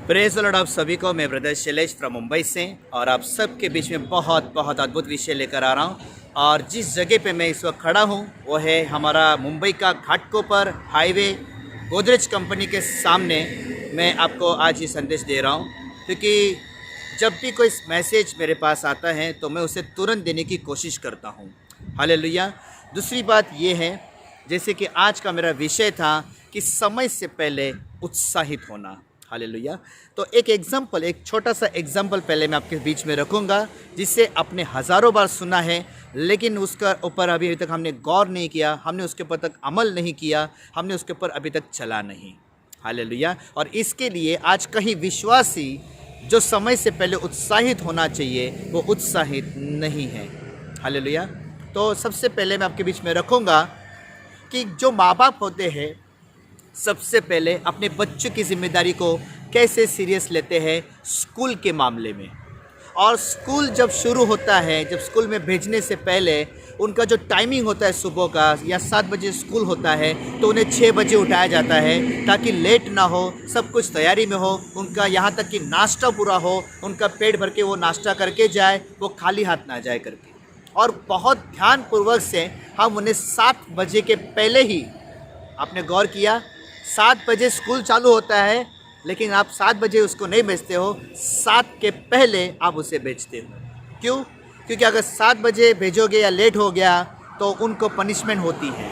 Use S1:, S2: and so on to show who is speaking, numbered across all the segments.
S1: Praise the Lord. आप सभी को मैं ब्रदर शैलेश फ्रॉम मुंबई से और आप सबके बीच में बहुत बहुत अद्भुत विषय लेकर आ रहा हूँ। और जिस जगह पे मैं इस वक्त खड़ा हूँ वो है हमारा मुंबई का घाटकोपर हाईवे गोदरेज कंपनी के सामने। मैं आपको आज ये संदेश दे रहा हूँ क्योंकि जब भी कोई मैसेज मेरे पास आता है तो मैं उसे तुरंत देने की कोशिश करता हूँ। हालेलुया। दूसरी बात ये है, जैसे कि आज का मेरा विषय था कि समय से पहले उत्साहित होना। हालेलुया। तो एक छोटा सा एग्जाम्पल पहले मैं आपके बीच में रखूँगा जिसे आपने हज़ारों बार सुना है, लेकिन उसका ऊपर अभी तक हमने गौर नहीं किया, हमने उसके ऊपर तक अमल नहीं किया, हमने उसके ऊपर अभी तक चला नहीं। हालेलुया। और इसके लिए आज कहीं विश्वासी जो समय से पहले उत्साहित होना चाहिए वो उत्साहित नहीं है। हालेलुया। तो सबसे पहले मैं आपके बीच में रखूँगा कि जो माँ बाप होते हैं सबसे पहले अपने बच्चों की जिम्मेदारी को कैसे सीरियस लेते हैं स्कूल के मामले में। और स्कूल जब शुरू होता है, जब स्कूल में भेजने से पहले उनका जो टाइमिंग होता है सुबह का या 7 बजे स्कूल होता है तो उन्हें 6 बजे उठाया जाता है ताकि लेट ना हो, सब कुछ तैयारी में हो, उनका यहाँ तक कि नाश्ता पूरा हो, उनका पेट भर के वो नाश्ता करके जाए, वो खाली हाथ ना जाए करके। और बहुत ध्यानपूर्वक से हम उन्हें 7 बजे के पहले ही, आपने गौर किया 7 बजे स्कूल चालू होता है लेकिन आप 7 बजे उसको नहीं भेजते हो, 7 के पहले आप उसे भेजते हो। क्यों? क्योंकि अगर 7 बजे भेजोगे या लेट हो गया तो उनको पनिशमेंट होती है।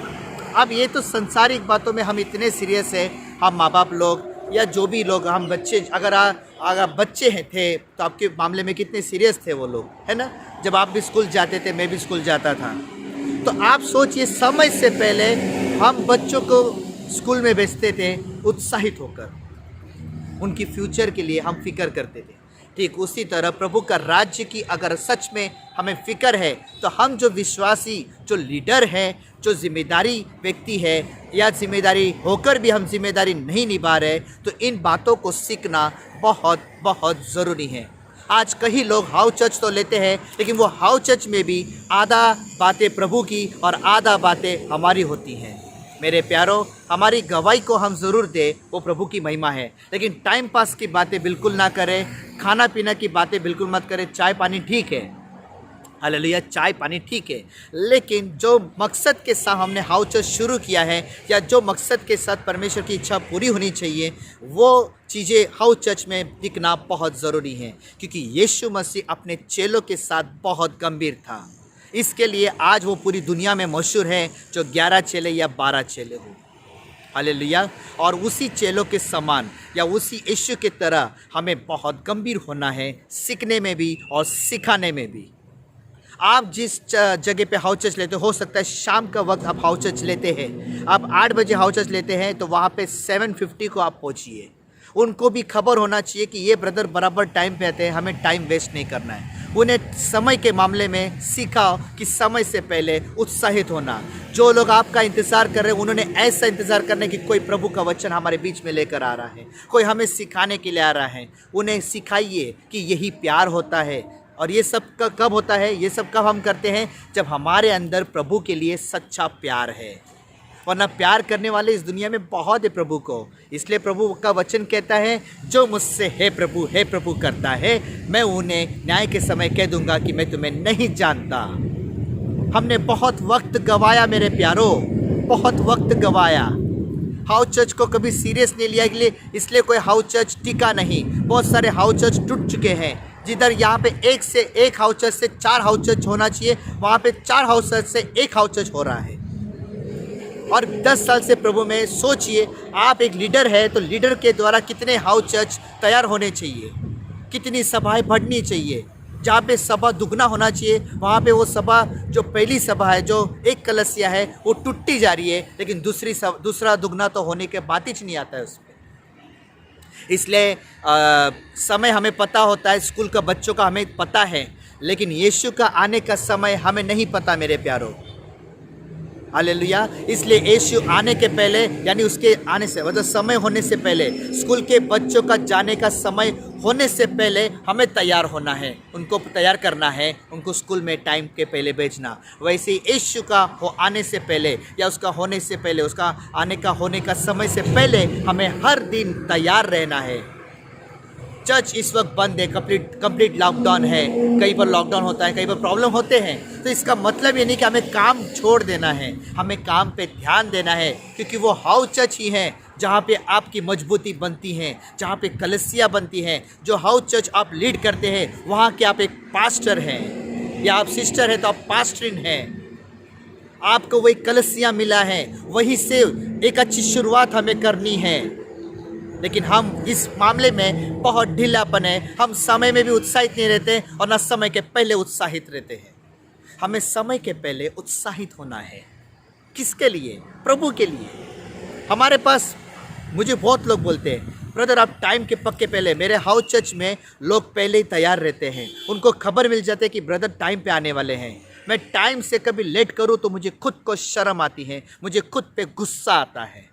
S1: अब ये तो संसारिक बातों में हम इतने सीरियस है, हम माँ बाप लोग या जो भी लोग, हम बच्चे, अगर बच्चे हैं थे तो आपके मामले में कितने सीरियस थे वो लोग, है ना। जब आप भी स्कूल जाते थे, मैं भी स्कूल जाता था, तो आप सोचिए समय से पहले हम बच्चों को स्कूल में भेजते थे उत्साहित होकर, उनकी फ्यूचर के लिए हम फिक्र करते थे। ठीक उसी तरह प्रभु का राज्य की अगर सच में हमें फिक्र है तो हम जो विश्वासी, जो लीडर है, जो जिम्मेदारी व्यक्ति है या जिम्मेदारी होकर भी हम जिम्मेदारी नहीं निभा रहे, तो इन बातों को सीखना बहुत बहुत ज़रूरी है। आज कई लोग हाउ चर्च तो लेते हैं लेकिन वो हाउ चर्च में भी आधा बातें प्रभु की और आधा बातें हमारी होती हैं। मेरे प्यारों, हमारी गवाही को हम ज़रूर दें, वो प्रभु की महिमा है, लेकिन टाइम पास की बातें बिल्कुल ना करें, खाना पीना की बातें बिल्कुल मत करें। चाय पानी ठीक है, हालेलुया, चाय पानी ठीक है, लेकिन जो मकसद के साथ हमने हाउस चर्च शुरू किया है या जो मकसद के साथ परमेश्वर की इच्छा पूरी होनी चाहिए, वो चीज़ें हाउस चर्च में दिखना बहुत ज़रूरी है। क्योंकि यीशु मसीह अपने चेलों के साथ बहुत गंभीर था, इसके लिए आज वो पूरी दुनिया में मशहूर है, जो 11 चेले या 12 चेले हो। हालेलुया। और उसी चेलों के समान या उसी यीशु की तरह हमें बहुत गंभीर होना है, सीखने में भी और सिखाने में भी। आप जिस जगह पे हाउस चर्च लेते हो सकता है शाम का वक्त आप हाउस चर्च लेते हैं, आप 8 बजे हाउस चर्च लेते हैं तो वहाँ पे 7:50 को आप पहुँचिए। उनको भी खबर होना चाहिए कि ये ब्रदर बराबर टाइम पे आते हैं, हमें टाइम वेस्ट नहीं करना है। उन्हें समय के मामले में सिखाओ कि समय से पहले उत्साहित होना। जो लोग आपका इंतज़ार कर रहे हैं उन्होंने ऐसा इंतज़ार करना कि कोई प्रभु का वचन हमारे बीच में लेकर आ रहा है, कोई हमें सिखाने के लिए आ रहा है। उन्हें सिखाइए कि यही प्यार होता है। और ये सब कब होता है? ये सब कब हम करते हैं? जब हमारे अंदर प्रभु के लिए सच्चा प्यार है। वरना प्यार करने वाले इस दुनिया में बहुत है प्रभु को। इसलिए प्रभु का वचन कहता है, जो मुझसे हे प्रभु करता है, मैं उन्हें न्याय के समय कह दूंगा कि मैं तुम्हें नहीं जानता। हमने बहुत वक्त गवाया मेरे प्यारों, बहुत वक्त गवाया। हाउस चर्च को कभी सीरियस नहीं लिया, इसलिए कोई हाउस चर्च टिका नहीं। बहुत सारे हाउस चर्च टूट चुके हैं। जिधर यहाँ पे एक से एक हाउस चर्च से 4 हाउस चर्च होना चाहिए, वहाँ पे 4 हाउस चर्च से 1 हाउस चर्च हो रहा है। और 10 साल से प्रभु में सोचिए, आप एक लीडर है तो लीडर के द्वारा कितने हाउस चर्च तैयार होने चाहिए, कितनी सभाएं बढ़नी चाहिए। जहाँ पे सभा दुगना होना चाहिए वहाँ पे वो सभा, जो पहली सभा है, जो एक कलसिया है, वो टूटती जा रही है, लेकिन दूसरा दुगना तो होने के बात ही नहीं आता है उसमें। इसलिए समय हमें पता होता है, स्कूल का बच्चों का हमें पता है, लेकिन यीशु का आने का समय हमें नहीं पता मेरे प्यारों। हालेलुया। इसलिए यीशु आने के पहले, यानी उसके आने से मतलब समय होने से पहले, स्कूल के बच्चों का जाने का समय होने से पहले हमें तैयार होना है, उनको तैयार करना है, उनको स्कूल में टाइम के पहले भेजना। वैसे ही यीशु का आने से पहले या उसका होने से पहले, उसका आने का होने का समय से पहले हमें हर दिन तैयार रहना है। चर्च इस वक्त बंद है, कंप्लीट लॉकडाउन है, कहीं पर लॉकडाउन होता है, कहीं पर प्रॉब्लम होते हैं, तो इसका मतलब ये नहीं कि हमें काम छोड़ देना है, हमें काम पे ध्यान देना है, क्योंकि वो हाउस चर्च ही है जहाँ पे आपकी मजबूती बनती है, जहाँ पे कलीसिया बनती है। जो हाउस चर्च आप लीड करते हैं वहाँ के आप एक पास्टर हैं, या आप सिस्टर हैं तो आप पास्टरिन हैं, आपको वही कलीसिया मिला है, वहीं से एक अच्छी शुरुआत हमें करनी है। लेकिन हम इस मामले में बहुत ढीलापन है, हम समय में भी उत्साहित नहीं रहते और न समय के पहले उत्साहित रहते हैं। हमें समय के पहले उत्साहित होना है। किसके लिए? प्रभु के लिए। हमारे पास, मुझे बहुत लोग बोलते हैं, ब्रदर आप टाइम के पक्के पहले, मेरे हाउस चर्च में लोग पहले ही तैयार रहते हैं, उनको खबर मिल जाती है कि ब्रदर टाइम पे आने वाले हैं। मैं टाइम से कभी लेट करूं तो मुझे खुद को शर्म आती है, मुझे खुद पे गुस्सा आता है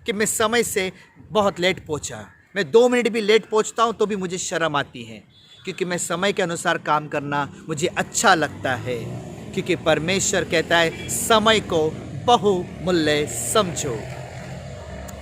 S1: कि मैं समय से बहुत लेट पहुंचा। मैं 2 मिनट भी लेट पहुंचता हूं तो भी मुझे शर्म आती है, क्योंकि मैं समय के अनुसार काम करना मुझे अच्छा लगता है, क्योंकि परमेश्वर कहता है समय को बहुमूल्य समझो।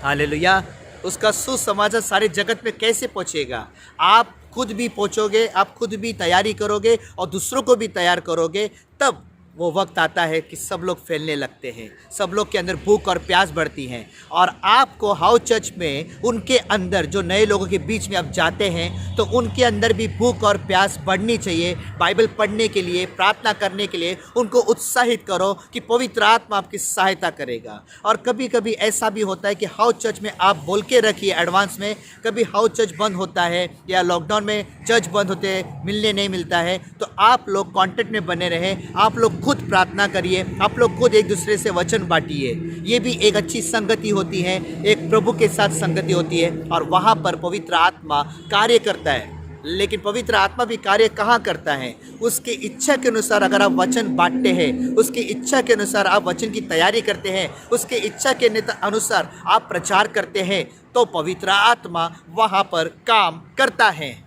S1: हालेलुया। उसका सुसमाचार सारे जगत में कैसे पहुंचेगा? आप खुद भी पहुंचोगे, आप खुद भी तैयारी करोगे और दूसरों को भी तैयार करोगे, तब वो वक्त आता है कि सब लोग फैलने लगते हैं, सब लोग के अंदर भूख और प्यास बढ़ती हैं। और आपको हाउस चर्च में उनके अंदर, जो नए लोगों के बीच में आप जाते हैं, तो उनके अंदर भी भूख और प्यास बढ़नी चाहिए। बाइबल पढ़ने के लिए, प्रार्थना करने के लिए उनको उत्साहित करो कि पवित्र आत्मा आपकी सहायता करेगा। और कभी कभी ऐसा भी होता है कि हाउस चर्च में आप बोल के रखिए एडवांस में, कभी हाउस चर्च बंद होता है या लॉकडाउन में चर्च बंद होते हैं, मिलने नहीं मिलता है, तो आप लोग कॉन्टेक्ट में बने रहें, आप लोग खुद प्रार्थना करिए, आप लोग खुद एक दूसरे से वचन बांटिए। ये भी एक अच्छी संगति होती है, एक प्रभु के साथ संगति होती है, और वहाँ पर पवित्र आत्मा कार्य करता है। लेकिन पवित्र आत्मा भी कार्य कहाँ करता है? उसकी इच्छा के अनुसार अगर आप वचन बांटते हैं, उसकी इच्छा के अनुसार आप वचन की तैयारी करते हैं, उसके इच्छा के अनुसार आप प्रचार करते हैं, तो पवित्र आत्मा वहाँ पर काम करता है।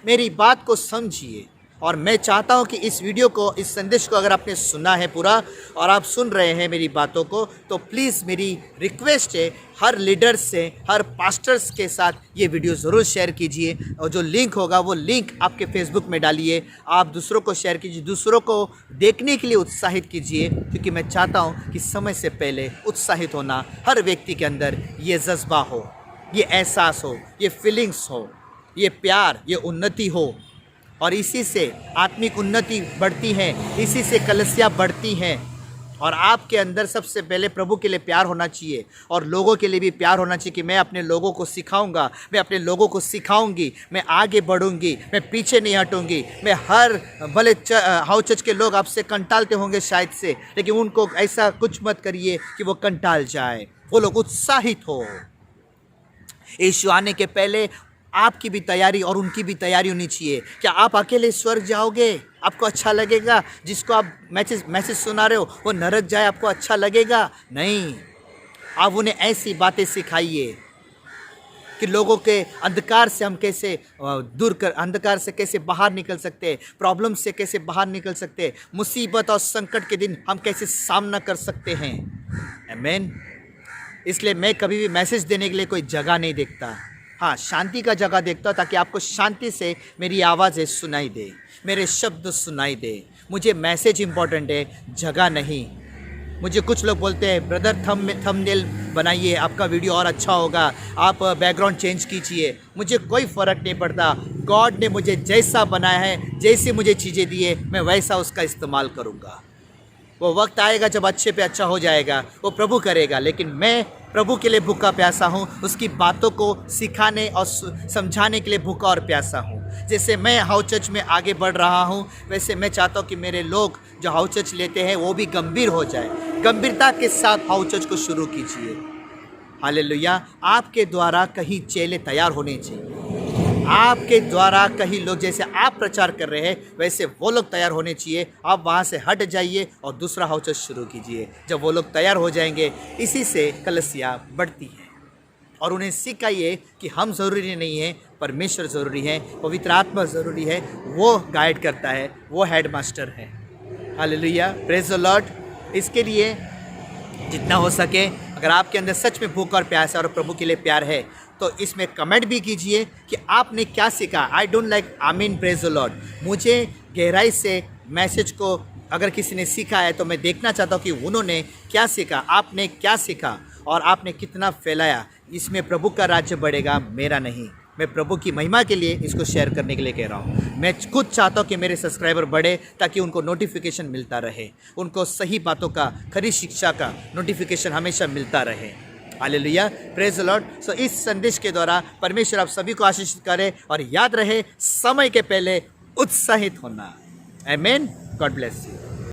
S1: मेरी बात को समझिए। और मैं चाहता हूं कि इस वीडियो को, इस संदेश को अगर आपने सुना है पूरा और आप सुन रहे हैं मेरी बातों को, तो प्लीज़ मेरी रिक्वेस्ट है, हर लीडर से, हर पास्टर्स के साथ ये वीडियो ज़रूर शेयर कीजिए। और जो लिंक होगा वो लिंक आपके फेसबुक में डालिए, आप दूसरों को शेयर कीजिए, दूसरों को देखने के लिए उत्साहित कीजिए, क्योंकि मैं चाहता हूँ कि समय से पहले उत्साहित होना हर व्यक्ति के अंदर ये जज्बा हो, ये एहसास हो, ये फीलिंग्स हो, ये प्यार, ये उन्नति हो। और इसी से आत्मिक उन्नति बढ़ती है, इसी से कलीसिया बढ़ती है। और आपके अंदर सबसे पहले प्रभु के लिए प्यार होना चाहिए और लोगों के लिए भी प्यार होना चाहिए कि मैं अपने लोगों को सिखाऊंगा, मैं अपने लोगों को सिखाऊंगी, मैं आगे बढ़ूंगी, मैं पीछे नहीं हटूंगी। मैं हर, भले हाउस चर्च के लोग आपसे कंटालते होंगे शायद से, लेकिन उनको ऐसा कुछ मत करिए कि वो कंटाल जाए, वो लोग उत्साहित हो। यीशु आने के पहले आपकी भी तैयारी और उनकी भी तैयारी होनी चाहिए। क्या आप अकेले स्वर्ग जाओगे? आपको अच्छा लगेगा? जिसको आप मैसेज सुना रहे हो वो नरक जाए, आपको अच्छा लगेगा? नहीं। आप उन्हें ऐसी बातें सिखाइए कि लोगों के अंधकार से हम कैसे अंधकार से कैसे बाहर निकल सकते हैं, प्रॉब्लम से कैसे बाहर निकल सकते हैं, मुसीबत और संकट के दिन हम कैसे सामना कर सकते हैं। आमीन। इसलिए मैं कभी भी मैसेज देने के लिए कोई जगह नहीं देखता, हाँ, शांति का जगह देखता हूँ, ताकि आपको शांति से मेरी आवाज़ें सुनाई दे, मेरे शब्द सुनाई दे। मुझे मैसेज इम्पॉर्टेंट है, जगह नहीं। मुझे कुछ लोग बोलते हैं ब्रदर थंबनेल बनाइए, आपका वीडियो और अच्छा होगा, आप बैकग्राउंड चेंज कीजिए। मुझे कोई फ़र्क नहीं पड़ता। गॉड ने मुझे जैसा बनाया है, जैसे मुझे चीज़ें दी है, मैं वैसा उसका इस्तेमाल करूँगा। वो वक्त आएगा जब अच्छे पे अच्छा हो जाएगा, वो प्रभु करेगा। लेकिन मैं प्रभु के लिए भूखा प्यासा हूँ, उसकी बातों को सिखाने और समझाने के लिए भूखा और प्यासा हूँ। जैसे मैं हाउस चर्च में आगे बढ़ रहा हूँ, वैसे मैं चाहता हूँ कि मेरे लोग जो हाउस चर्च लेते हैं वो भी गंभीर हो जाए। गंभीरता के साथ हाउस चर्च को शुरू कीजिए। हालेलुया। आपके द्वारा कहीं चेले तैयार होने चाहिए, आपके द्वारा कहीं लोग, जैसे आप प्रचार कर रहे हैं वैसे वो लोग तैयार होने चाहिए। आप वहाँ से हट जाइए और दूसरा हाउस चर्च शुरू कीजिए। जब वो लोग तैयार हो जाएंगे, इसी से कलीसिया बढ़ती है। और उन्हें सिखाइए कि हम ज़रूरी नहीं है, परमेश्वर ज़रूरी है, पवित्र आत्मा ज़रूरी है, वो गाइड करता है, वो हेड मास्टर है। Hallelujah, praise the Lord. इसके लिए जितना हो सके, अगर आपके अंदर सच में भूख और प्यास है और प्रभु के लिए प्यार है, तो तो इसमें कमेंट भी कीजिए कि आपने क्या सीखा। आई डोंट लाइक आमीन प्रेज द लॉर्ड। मुझे गहराई से मैसेज को अगर किसी ने सीखा है तो मैं देखना चाहता हूँ कि उन्होंने क्या सीखा, आपने क्या सीखा और आपने कितना फैलाया। इसमें प्रभु का राज्य बढ़ेगा, मेरा नहीं। मैं प्रभु की महिमा के लिए इसको शेयर करने के लिए कह रहा हूँ। मैं खुद चाहता हूँ कि मेरे सब्सक्राइबर बढ़े ताकि उनको नोटिफिकेशन मिलता रहे, उनको सही बातों का, खरी शिक्षा का नोटिफिकेशन हमेशा मिलता रहे। Hallelujah, praise the Lord. So इस संदेश के द्वारा परमेश्वर आप सभी को आशीषित करे और याद रहे समय के पहले उत्साहित होना। आमीन। God bless you.